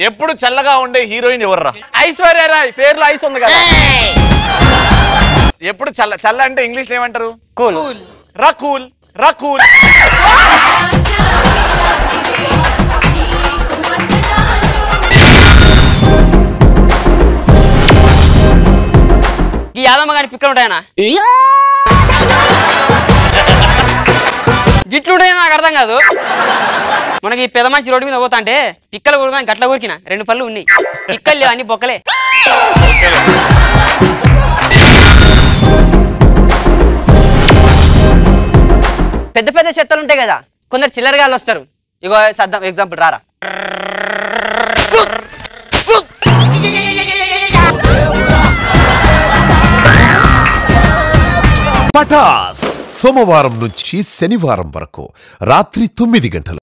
ఎప్పుడు చల్లగా ఉండే హీరోయిన్ ఎవర్రా? ఐశ్వర్య రాయ్, పేర్లో ఐస్ ఉంది కదా. ఎప్పుడు చల్ల చల్ల అంటే ఇంగ్లీష్ లో ఏమంటారు? కూల్. రకూల్ రకూల్. ఈ యాదమ్మ గారి పిక్కలు ఉంటాయనా? గిట్లుంటాయి నాకు అర్థం కాదు. మనకి పెద్ద మనిషి రోడ్డు మీద పోతా అంటే పిక్కలు కొడుకుని గట్ల కొరికిన 2 పళ్ళు ఉన్నాయి. పిక్కలు లేవు, అన్ని బొక్కలే. పెద్ద పెద్ద చెత్తలు ఉంటాయి కదా, కొందరు చిల్లరగాళ్ళు వస్తారు. ఇగో సద్దాం ఎగ్జాంపుల్ రారా. పటాస్ సోమవారం నుంచి శనివారం వరకు రాత్రి 9 గంటలు.